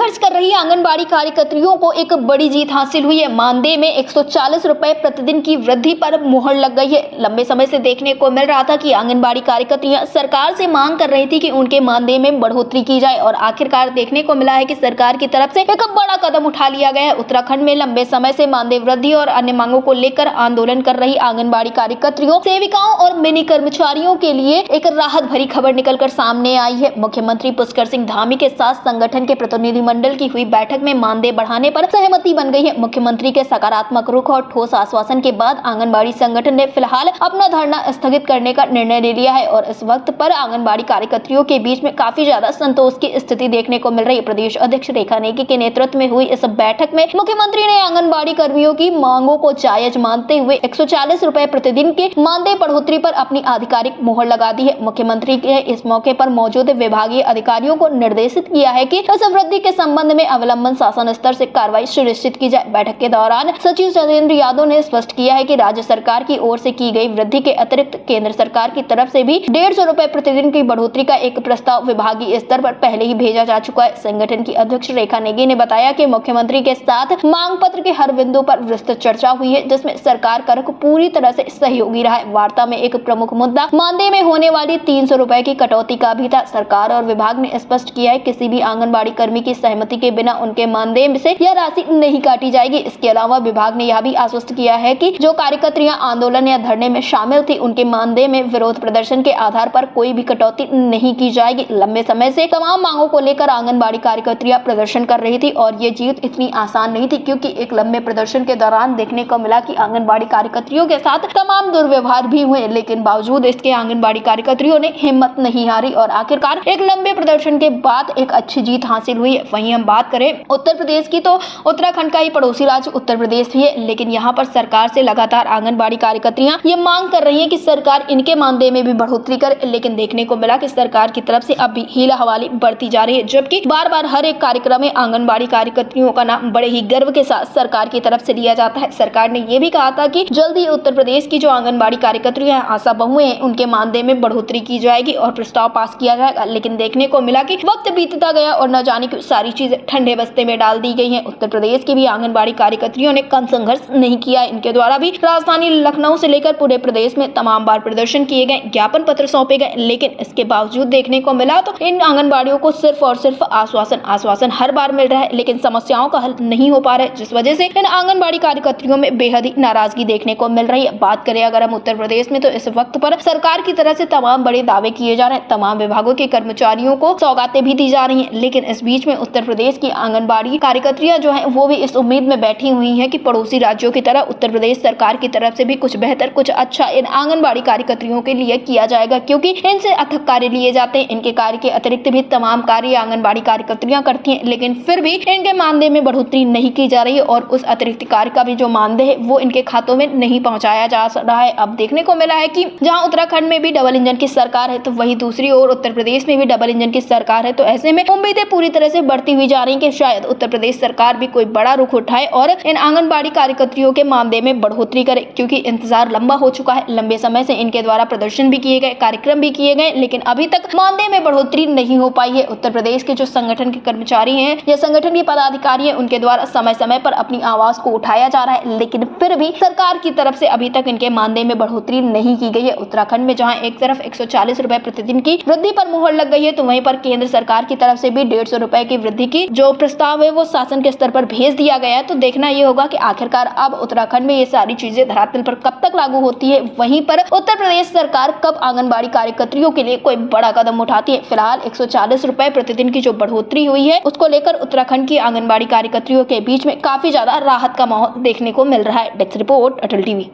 संघर्ष कर रही आंगनबाड़ी कार्यकर्तियों को एक बड़ी जीत हासिल हुई है। मानदेय में 140 रुपए प्रतिदिन की वृद्धि पर मुहर लग गई है। लंबे समय से देखने को मिल रहा था कि आंगनबाड़ी कार्यकर्तियां सरकार से मांग कर रही थी कि उनके मानदेय में बढ़ोतरी की जाए और आखिरकार देखने को मिला है कि सरकार की तरफ से एक बड़ा कदम उठा लिया गया है। उत्तराखंड में लंबे समय से मानदेय वृद्धि और अन्य मांगों को लेकर आंदोलन कर रही आंगनबाड़ी कार्यकर्तियों, सेविकाओं और मिनी कर्मचारियों के लिए एक राहत भरी खबर निकलकर सामने आई है। मुख्यमंत्री पुष्कर सिंह धामी के साथ संगठन के प्रतिनिधिमंडल की हुई बैठक में मानदेय बढ़ाने पर सहमति बन गई है। मुख्यमंत्री के सकारात्मक रुख और ठोस आश्वासन के बाद आंगनबाड़ी संगठन ने फिलहाल अपना धरना स्थगित करने का निर्णय ले लिया है और इस वक्त पर आंगनबाड़ी कार्यकर्तियों के बीच में काफी ज्यादा संतोष की स्थिति देखने को मिल रही है। प्रदेश अध्यक्ष रेखा नेगी के नेतृत्व में हुई इस बैठक में मुख्यमंत्री ने आंगनबाड़ी कर्मियों की मांगों को जायज मानते हुए 140 रुपए प्रतिदिन के मानदेय बढ़ोतरी पर अपनी आधिकारिक मोहर लगा दी है। मुख्यमंत्री ने इस मौके पर मौजूद विभागीय अधिकारियों को निर्देशित किया है कि इस वृद्धि के संबंध में अवलंबन शासन स्तर से कार्रवाई सुनिश्चित की जाए। बैठक के दौरान सचिव सत्येंद्र यादव ने स्पष्ट किया है कि राज्य सरकार की ओर से की गई वृद्धि के अतिरिक्त केंद्र सरकार की तरफ से भी 150 रुपए प्रतिदिन की बढ़ोतरी का एक प्रस्ताव विभागीय स्तर पर पहले ही भेजा जा चुका है। संगठन की अध्यक्ष रेखा नेगी ने बताया कि मुख्यमंत्री के साथ मांग पत्र के हर बिंदु पर विस्तृत चर्चा हुई है, जिसमें सरकार कर को पूरी तरह से सहयोगी रहा है। वार्ता में एक प्रमुख मुद्दा मानदेय में होने वाली 300 रुपए की कटौती का भी था। सरकार और विभाग ने स्पष्ट किया है किसी भी आंगनबाड़ी कर्मी की सहमति के बिना उनके मानदेय से यह राशि नहीं काटी जाएगी। इसके अलावा विभाग ने यह भी आश्वस्त किया है कि जो कार्यकर्तियां आंदोलन या धरने में शामिल थी उनके मानदेय में विरोध प्रदर्शन के आधार पर कोई भी कटौती नहीं की जाएगी। लंबे समय से तमाम मांगों को लेकर आंगनबाड़ी कार्यकर्तियां प्रदर्शन कर रही थी और ये जीत इतनी आसान नहीं थी, क्योंकि एक लंबे प्रदर्शन के दौरान देखने को मिला कि आंगनबाड़ी कार्यकर्तियों के साथ तमाम दुर्व्यवहार भी हुए, लेकिन बावजूद इसके आंगनबाड़ी कार्यकर्तियों ने हिम्मत नहीं हारी और आखिरकार एक लंबे प्रदर्शन के बाद एक अच्छी जीत हासिल हुई है। वहीं हम बात करें उत्तर प्रदेश की, तो उत्तराखंड का ही पड़ोसी राज्य उत्तर प्रदेश भी है, लेकिन यहाँ पर सरकार से लगातार आंगनबाड़ी कार्यकर्तियां ये मांग कर रही है कि सरकार इनके मानदेय में भी बढ़ोतरी करे, लेकिन देखने को मिला कि सरकार की तरफ से अब भी हीला हवाली बढ़ती जा रही है, जबकि बार बार हर एक कार्यक्रम में आंगनबाड़ी कार्यकर्तियों का नाम बड़े ही गर्व के साथ सरकार की तरफ से लिया जाता है। सरकार ने ये भी कहा था कि जल्द ही उत्तर प्रदेश की जो आंगनबाड़ी कार्यकर्तियां आशा बहुएं हैं उनके मानदेय में बढ़ोतरी की जाएगी और प्रस्ताव पास किया जाएगा, लेकिन देखने को मिला कि वक्त बीतता गया और न जाने की सारी चीजें ठंडे बस्ते में डाल दी गई हैं। उत्तर प्रदेश की भी आंगनबाड़ी कार्यकर्तियों ने कम संघर्ष नहीं किया। इनके द्वारा भी राजधानी लखनऊ से लेकर पूरे प्रदेश में तमाम बार प्रदर्शन किए गए, ज्ञापन पत्र सौंपे गए, लेकिन इसके बावजूद देखने को मिला तो इन आंगनबाड़ियों को सिर्फ और सिर्फ आश्वासन हर बार मिल रहा है, लेकिन समस्याओं का हल नहीं हो पा रहा है, जिस वजह से इन आंगनबाड़ी कार्यकर्तियों में बेहद ही नाराजगी देखने को मिल रही है। बात करें अगर हम उत्तर प्रदेश में, तो इस वक्त पर सरकार की तरफ से तमाम बड़े दावे किए जा रहे हैं, तमाम विभागों के कर्मचारियों को सौगातें भी दी जा रही हैं, लेकिन इस बीच में उत्तर प्रदेश की आंगनबाड़ी कार्यकर्तियां जो है वो भी इस उम्मीद में बैठी हुई है कि पड़ोसी राज्यों की तरह उत्तर प्रदेश सरकार की तरफ से भी कुछ बेहतर, कुछ अच्छा इन आंगनबाड़ी कार्यकर्तियों के लिए किया जाएगा, क्योंकि इनसे अथक कार्य लिए जाते हैं। इनके कार्य के अतिरिक्त भी तमाम कार्य आंगनबाड़ी कार्यकर्तियां करती हैं, लेकिन फिर भी इनके मानदेय में बढ़ोतरी नहीं की जा रही है और उस अतिरिक्त कार्य का भी जो मानदेय है वो इनके खातों में नहीं पहुंचाया जा रहा है। अब देखने को मिला है कि जहां उत्तराखंड में भी डबल इंजन की सरकार है, तो वहीं दूसरी ओर उत्तर प्रदेश में भी डबल इंजन की सरकार है, तो ऐसे में उम्मीदें पूरी तरह से बढ़ती हुई जा रही है कि शायद उत्तर प्रदेश सरकार भी कोई बड़ा रुख उठाए और इन आंगनबाड़ी कार्यकर्तियों के मानदेय में बढ़ोतरी करे, क्योंकि इंतजार लंबा हो चुका है। लंबे समय से इनके द्वारा प्रदर्शन भी किए गए, कार्यक्रम भी किए गए, लेकिन अभी तक मानदेय में बढ़ोतरी नहीं हो पाई है। उत्तर प्रदेश के जो संगठन के कर्मचारी हैं या संगठन के पदाधिकारी हैं, उनके द्वारा समय समय पर अपनी आवाज को उठाया जा रहा है, लेकिन फिर भी सरकार की तरफ से अभी तक इनके मानदेय में बढ़ोतरी नहीं की गई है। उत्तराखंड में जहां एक तरफ 140 रुपए प्रतिदिन की वृद्धि पर मुहर लग गई है, तो वहीं पर केंद्र सरकार की तरफ से भी 150 रुपए की वृद्धि की जो प्रस्ताव है वो शासन के स्तर पर भेज दिया गया है। तो देखना ये होगा कि आखिरकार अब उत्तराखंड में ये सारी चीजें धरातल पर कब तक लागू होती है, वहीं पर उत्तर प्रदेश सरकार कब आंगनबाड़ी कार्यकर्तियों के लिए कोई बड़ा कदम उठाती है। फिलहाल 140 रुपए प्रतिदिन की जो बढ़ोतरी हुई है उसको लेकर उत्तराखंड की आंगनबाड़ी कार्यकर्तियों के बीच में काफी ज्यादा राहत का माहौल देखने को मिल रहा है। डेस्क रिपोर्ट, अटल टीवी।